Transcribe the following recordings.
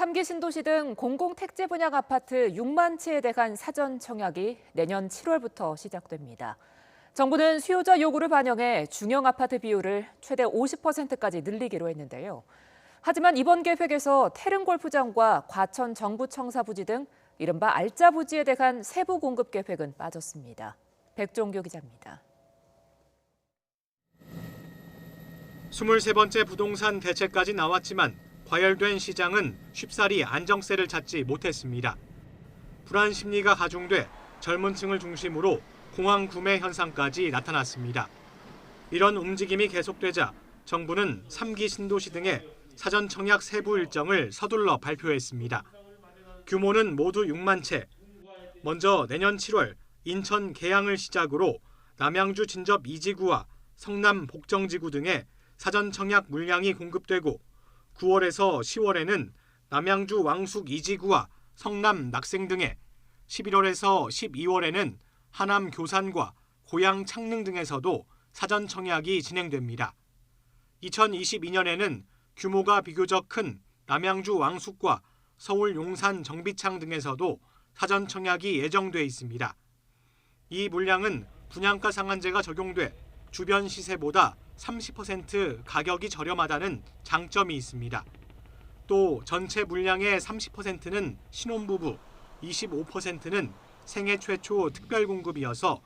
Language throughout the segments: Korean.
3기 신도시 등 공공택지 분양 아파트 6만 채에 대한 사전 청약이 내년 7월부터 시작됩니다. 정부는 수요자 요구를 반영해 중형 아파트 비율을 최대 50%까지 늘리기로 했는데요. 하지만 이번 계획에서 태릉 골프장과 과천 정부 청사부지 등 이른바 알짜 부지에 대한 세부 공급 계획은 빠졌습니다. 백종교 기자입니다. 23번째 부동산 대책까지 나왔지만 과열된 시장은 쉽사리 안정세를 찾지 못했습니다. 불안 심리가 가중돼 젊은 층을 중심으로 공황 구매 현상까지 나타났습니다. 이런 움직임이 계속되자 정부는 3기 신도시 등의 사전 청약 세부 일정을 서둘러 발표했습니다. 규모는 모두 6만 채. 먼저 내년 7월 인천 계양을 시작으로 남양주 진접 2지구와 성남 복정지구 등의 사전 청약 물량이 공급되고 9월에서 10월에는 남양주 왕숙 2지구와 성남 낙생 등에 11월에서 12월에는 하남 교산과 고양 창릉 등에서도 사전 청약이 진행됩니다. 2022년에는 규모가 비교적 큰 남양주 왕숙과 서울 용산 정비창 등에서도 사전 청약이 예정돼 있습니다. 이 물량은 분양가 상한제가 적용돼 주변 시세보다 30% 가격이 저렴하다는 장점이 있습니다. 또 전체 물량의 30%는 신혼부부, 25%는 생애 최초 특별 공급이어서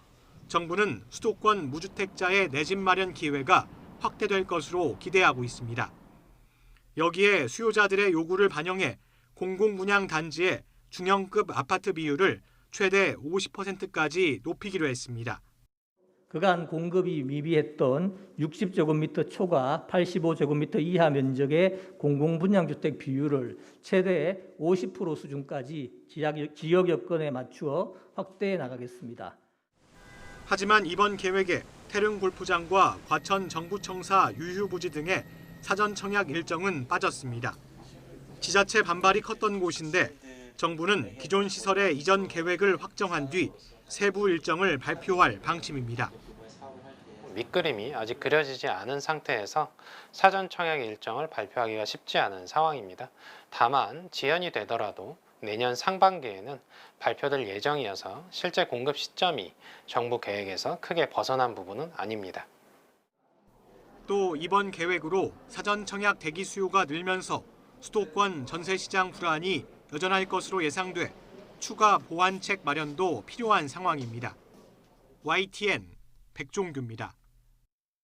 정부는 수도권 무주택자의 내 집 마련 기회가 확대될 것으로 기대하고 있습니다. 여기에 수요자들의 요구를 반영해 공공분양 단지의 중형급 아파트 비율을 최대 50%까지 높이기로 했습니다. 그간 공급이 미비했던 60제곱미터 초과 85제곱미터 이하 면적의 공공분양주택 비율을 최대 50% 수준까지 지역 여건에 맞추어 확대해 나가겠습니다. 하지만 이번 계획에 태릉 골프장과 과천 정부청사 유휴부지 등의 사전 청약 일정은 빠졌습니다. 지자체 반발이 컸던 곳인데 정부는 기존 시설의 이전 계획을 확정한 뒤 세부 일정을 발표할 방침입니다. 밑그림이 아직 그려지지 않은 상태에서 사전 청약 일정을 발표하기가 쉽지 않은 상황입니다. 다만 지연이 되더라도 내년 상반기에는 발표될 예정이어서 실제 공급 시점이 정부 계획에서 크게 벗어난 부분은 아닙니다. 또 이번 계획으로 사전 청약 대기 수요가 늘면서 수도권 전세시장 불안이 여전할 것으로 예상돼 추가 보완책 마련도 필요한 상황입니다. YTN 백종규입니다.